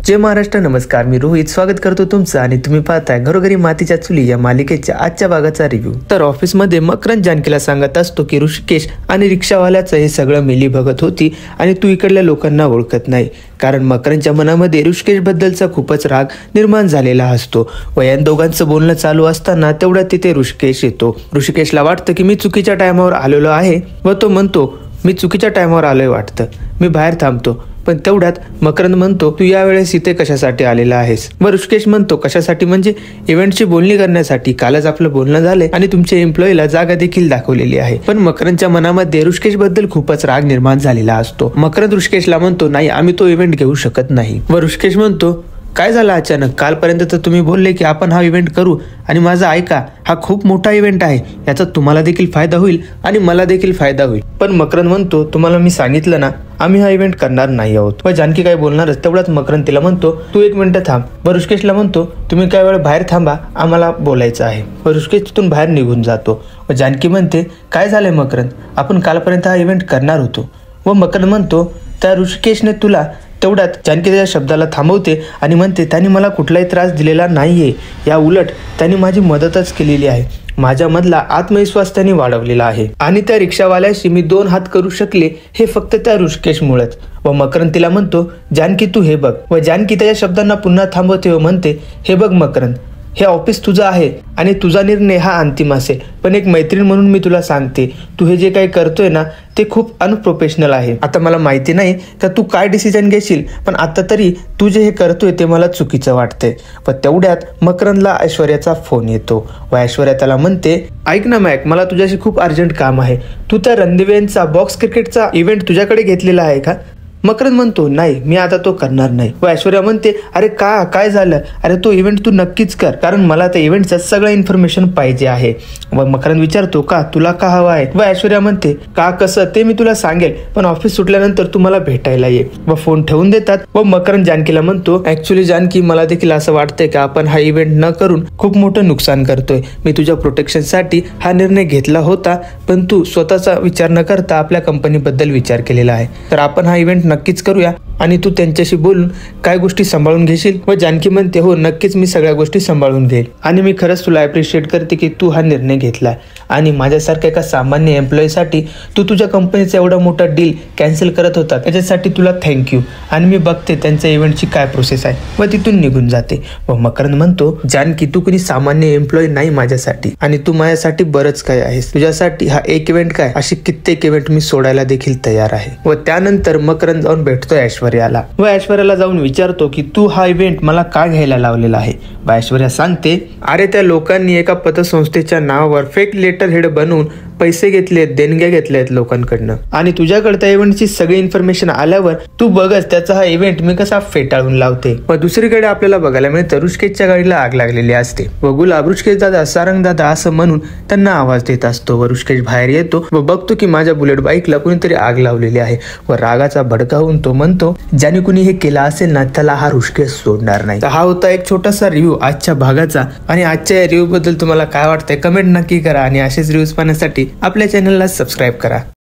जय महाराष्ट्र, नमस्कार. मी रोहित स्वागत करतो तुमचं आणि तुम्ही पाहताय घरोघरी मातीच्या चुली या मालिकेच्या आजच्या भागाचा रिव्ह्यू. तर ऑफिसमध्ये मकरंद जानकीला सांगत असतो की ऋषिकेश आणि रिक्षावाल्याचं हे सगळं मिली भगत होती आणि तू इकडल्या लोकांना ओळखत नाही. कारण मकरंदच्या मनामध्ये ऋषिकेश बद्दलचा खूपच राग निर्माण झालेला असतो व या दोघांचं बोलणं चालू असताना तेवढ्यात तिथे ऋषिकेश येतो. ऋषिकेशला वाटतं की मी चुकीच्या टायमावर आलेलो आहे व तो म्हणतो मी चुकीच्या टायमावर आलोय वाटतं, मी बाहेर थांबतो. पण तेवढ्यात मकरंद म्हणतो तू यावेळेस इथे कशासाठी आलेला आहेस. व ऋषिकेश म्हणतो कशासाठी म्हणजे इव्हेंटची बोलणी करण्यासाठी. कालच आपलं बोलणं झालंय आणि तुमच्या एम्प्लॉईला जागा देखील दाखवलेली आहे. पण मकरंदच्या मनामध्ये ऋषिकेश बद्दल खूपच राग निर्माण झालेला असतो. मकरंद ऋषिकेशला म्हणतो नाही, आम्ही तो इव्हेंट घेऊ शकत नाही. व ऋषिकेश म्हणतो काय झालं अचानक, कालपर्यंत तर तुम्ही बोलले की आपण हा इव्हेंट करू आणि माझा ऐका, हा खूप मोठा इव्हेंट आहे, याचा तुम्हाला देखील फायदा होईल आणि मला देखील फायदा होईल. पण मकरंद म्हणतो तुम्हाला मी सांगितलं ना, आम्ही हा इव्हेंट करणार नाही आहोत. व जानकी काय बोलणारच तेवढ्याच मकरंद तिला म्हणतो तू 1 मिनिट थांब. व ऋषिकेशला म्हणतो तुम्ही काय वेळ बाहेर थांबा, आम्हाला बोलायचं आहे. व ऋषिकेश तिथून बाहेर निघून जातो. व जानकी म्हणते काय झालंय मकरंद, आपण कालपर्यंत हा इव्हेंट करणार होतो. व मकरंद म्हणतो त्या ऋषिकेशने तुला. तेवढ्यात जानकी त्याच्या शब्दाला थांबवते आणि म्हणते त्यांनी मला कुठलाही त्रास दिलेला नाहीये, या उलट त्यांनी माझी मदतच केलेली आहे. माझ्यामधला आत्मविश्वास त्यांनी वाढवलेला आहे आणि त्या रिक्षावाल्याशी मी 2 हात करू शकले हे फक्त त्या ऋषिकेशमुळेच. व मकरंद तिला म्हणतो जानकी तू हे बघ. व जानकी त्याच्या शब्दांना पुन्हा थांबवते व म्हणते हे बघ मकरंद, हे ऑफिस तुझं आहे आणि तुझा निर्णय हा अंतिम असेल. पण एक मैत्रीण म्हणून मी तुला सांगते, तू हे जे काही करतोय ना ते खूप अनप्रोफेशनल आहे. आता मला माहिती नाही का तू काय डिसिजन घेशील, पण आता तरी तू जे हे करतोय ते मला चुकीचं वाटतंय. पण तेवढ्यात मकरंदला ऐश्वर्याचा फोन येतो व ऐश्वर्या त्याला म्हणते ऐक ना मॅक, मला तुझ्याशी खूप अर्जंट काम आहे. तू त्या रणदिव्यांचा बॉक्स क्रिकेटचा इव्हेंट तुझ्याकडे घेतलेला आहे का. मकरंद म्हणतो नाही, मी आता तो करणार नाही. व ऐश्वर्या म्हणते अरे काय झालं, अरे तो इव्हेंट तू नक्कीच कर, कारण मला त्या इव्हेंटचं सगळं इन्फॉर्मेशन पाहिजे आहे. व मकरंद विचारतो का तुला का हवा आहे. व ऐश्वर्या म्हणते का कसं ते मी तुला सांगेल, पण ऑफिस सुटल्यानंतर तू मला भेटायला ये. व फोन ठेवून देतात. व मकरंद जानकीला म्हणतो ऍक्च्युली जानकी, मला देखील असं वाटतंय का आपण हा इव्हेंट न करून खूप मोठं नुकसान करतोय. मी तुझ्या प्रोटेक्शनसाठी हा निर्णय घेतला होता, पण तू स्वतःचा विचार न करता आपल्या कंपनीबद्दल विचार केलेला आहे. तर आपण हा इव्हेंट नक्कीच करूया आणि तू त्यांच्याशी बोलून काय गोष्टी सांभाळून घेशील. व जानकी म्हणते हो नक्कीच, मी सगळ्या गोष्टी सांभाळून घेईल आणि मी खरंच तुला अप्रिशिएट करते की तू हा निर्णय घेतला आणि माझ्यासारख्या एका सामान्य एम्प्लॉईसाठी तू तुझ्या कंपनीचा एवढा मोठा डील कॅन्सल करत होता, त्याच्यासाठी तुला थँक्यू. आणि मी बघते त्यांच्या इव्हेंटची काय प्रोसेस आहे. व तिथून निघून जाते. व मकरंद म्हणतो जानकी, तू कोणी सामान्य एम्प्लॉई नाही माझ्यासाठी आणि तू माझ्यासाठी बरंच काय आहेस. तुझ्यासाठी हा एक इव्हेंट काय, अशी कित्येक इव्हेंट मी सोडायला देखील तयार आहे. व त्यानंतर मकरंद जाऊन भेटतो ऐश्वर्याला व ऐश्वर्याला जाऊन विचारतो की तू हा इव्हेंट मला का घ्यायला लावलेला आहे. व ऐश्वर्या सांगते अरे त्या लोकांनी एका पतसंस्थेच्या नावावर फेक लेटर हेड बनवून पैसे घेतलेत, देणग्या घेतल्यात लोकांकडनं आणि तुझ्याकडे त्या इव्हेंटची सगळी इन्फॉर्मेशन आल्यावर तू बघच त्याचा हा इव्हेंट मी कसा फेटाळून लावते. व दुसरीकडे आपल्याला बघायला मिळतं ऋषिकेशच्या गाडीला आग लागलेली असते व गुलाब ऋषिकेश दादा, सारंग दादा असं म्हणून त्यांना आवाज देत असतो. व ऋषिकेश बाहेर येतो व बघतो की माझ्या बुलेट बाईकला कुणीतरी आग लावलेली आहे. व रागाचा भडका होऊन तो म्हणतो ज्याने कुणी हे केलं असेल ना त्याला हा ऋषिकेश सोडणार नाही. तर हा होता एक छोटासा रिव्ह्यू आजच्या भागाचा आणि आजच्या या रिव्ह्यू बद्दल तुम्हाला काय वाटतंय कमेंट नक्की करा आणि असेच रिव्ह्यूज पाहण्यासाठी आपल्या चॅनलला सबस्क्राईब करा.